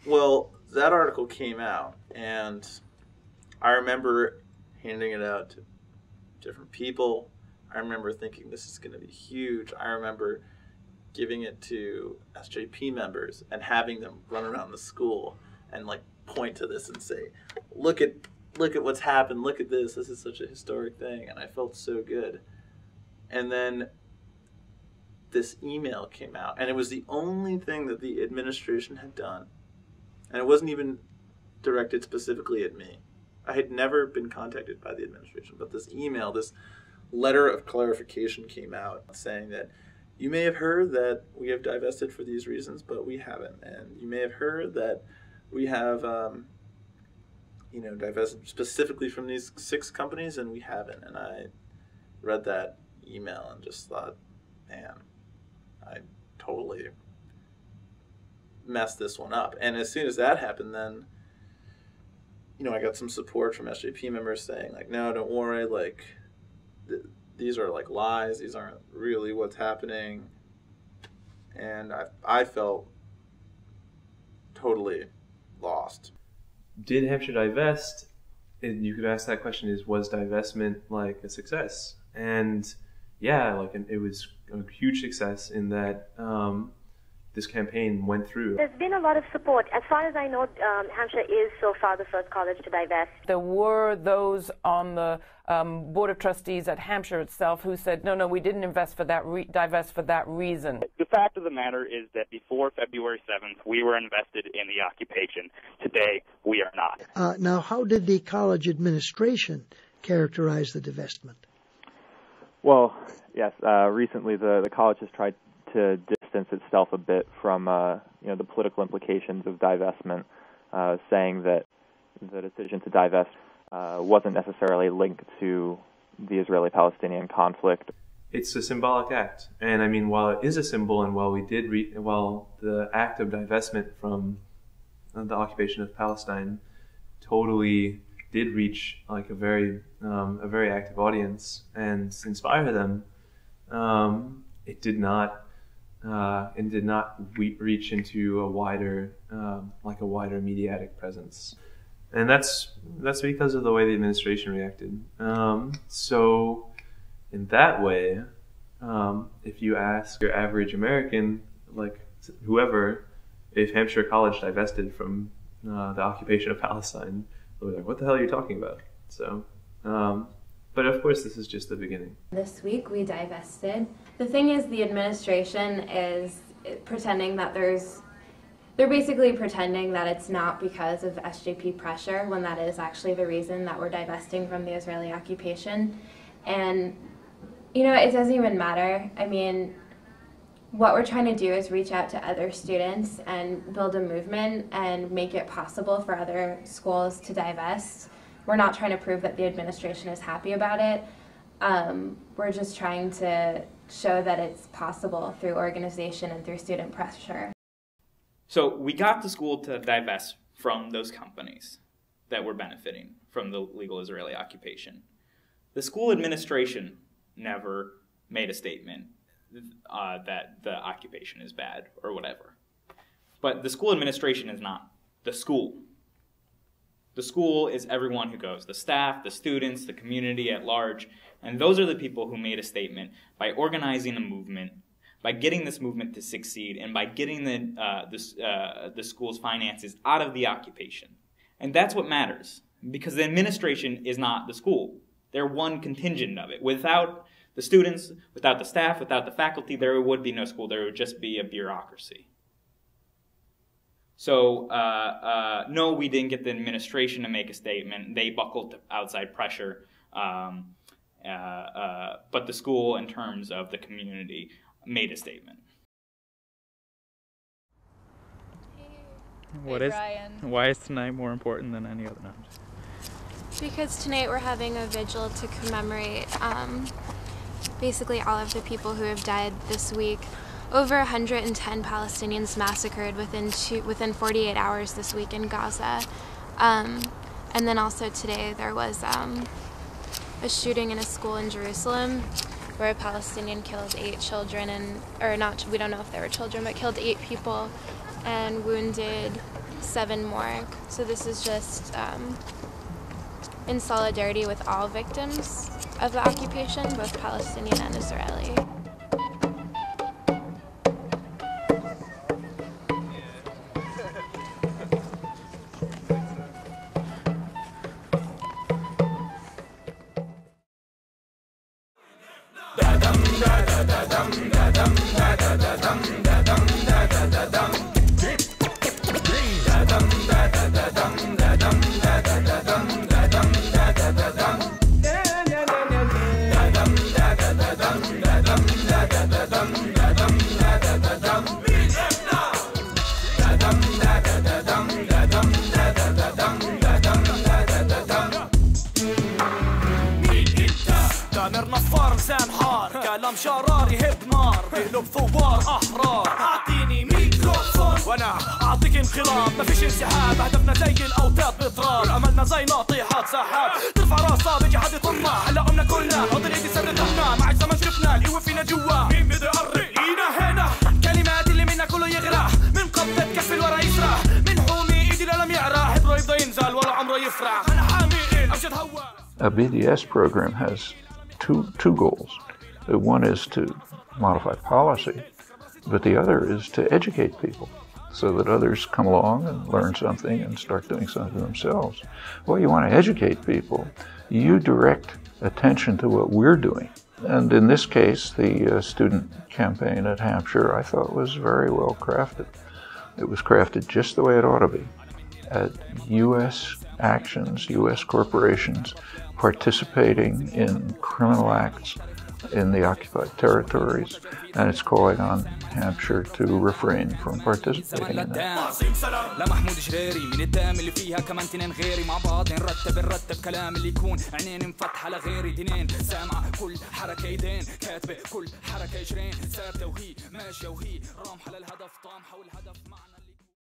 Well, that article came out, and I remember handing it out to different people. I remember thinking this is going to be huge. I remember giving it to SJP members and having them run around the school and like point to this and say, look at what's happened. Look at this. This is such a historic thing. And I felt so good. And then this email came out, and it was the only thing that the administration had done. And it wasn't even directed specifically at me. I had never been contacted by the administration, but this email, this letter of clarification came out saying that you may have heard that we have divested for these reasons, but we haven't. And you may have heard that we have, divested specifically from these 6 companies, and we haven't. And I read that email and just thought, man, I totally messed this one up. And as soon as that happened, then, I got some support from SJP members saying, like, no, don't worry, like, these are like lies. These aren't really what's happening. And I felt totally lost. Did Hampshire divest? And you could ask that question: was divestment like a success? And yeah, like it was a huge success in that this campaign went through. There's been a lot of support. As far as I know, Hampshire is so far the first college to divest. There were those on the Board of Trustees at Hampshire itself who said, no, we didn't divest for that reason. The fact of the matter is that before February 7th, we were invested in the occupation. Today, we are not. Now, how did the college administration characterize the divestment? Well, yes, recently the college has tried to distance itself a bit from the political implications of divestment, saying that the decision to divest wasn't necessarily linked to the Israeli-Palestinian conflict. It's a symbolic act, and I mean, while it is a symbol, and while the act of divestment from the occupation of Palestine totally did reach like a very active audience and inspire them, it did not reach into a wider mediatic presence, and that's because of the way the administration reacted. So, in that way, if you ask your average American, like whoever, if Hampshire College divested from the occupation of Palestine, they'll be like, "What the hell are you talking about?" So. But of course, this is just the beginning. This week we divested. The thing is, the administration is pretending that they're basically pretending that it's not because of SJP pressure, when that is actually the reason that we're divesting from the Israeli occupation. And, it doesn't even matter. I mean, what we're trying to do is reach out to other students and build a movement and make it possible for other schools to divest. We're not trying to prove that the administration is happy about it. We're just trying to show that it's possible through organization and through student pressure. So we got the school to divest from those companies that were benefiting from the legal Israeli occupation. The school administration never made a statement that the occupation is bad or whatever. But the school administration is not the school. The school is everyone who goes, the staff, the students, the community at large, and those are the people who made a statement by organizing a movement, by getting this movement to succeed, and by getting the school's finances out of the occupation. And that's what matters, because the administration is not the school. They're one contingent of it. Without the students, without the staff, without the faculty, there would be no school. There would just be a bureaucracy. So, no, we didn't get the administration to make a statement. They buckled to outside pressure. But the school, in terms of the community, made a statement. Why is tonight more important than any other night? Because tonight we're having a vigil to commemorate basically all of the people who have died this week. Over 110 Palestinians massacred within 48 hours this week in Gaza. And then also today there was a shooting in a school in Jerusalem where a Palestinian killed 8 children, we don't know if they were children, but killed 8 people and wounded 7 more. So this is just in solidarity with all victims of the occupation, both Palestinian and Israeli. كلام شرار يهب نار بقلب ثوار احرار اعطيني ميكروفون وانا اعطيك انقلاب ما فيش انسحاب هدفنا زي الاوتاد بتراب املنا زي ناطحات سحاب ترفع راسها بيجي حد يطلع هلا قمنا كلنا حط الايدي سرتنا مع الزمن شفنا القوه فينا جوا مين بده يقرب لينا هنا كلمات اللي منا كله يغرق من قبضه كف الورا يسرح من حومي ايدي لم يعرى حبره يبدا ينزل ولا عمره يفرح انا حامي امشي هوا. A BDS program has two goals. One is to modify policy, but the other is to educate people so that others come along and learn something and start doing something themselves. Well, you want to educate people. You direct attention to what we're doing. And in this case, the student campaign at Hampshire, I thought was very well crafted. It was crafted just the way it ought to be. At U.S. actions, U.S. corporations participating in criminal acts in the occupied territories, and it's calling on Hampshire to refrain from participating in that. لا محمود جريري من الدم اللي فيها كمان تنين غيري مع بعض نرتب كلام اللي يكون عينين مفتحة لغيري دينين سامع كل حركة يدين كاتبة كل حركة جرين ثابتة وهي ماشية وهي رامحة للهدف طامحة والهدف معنا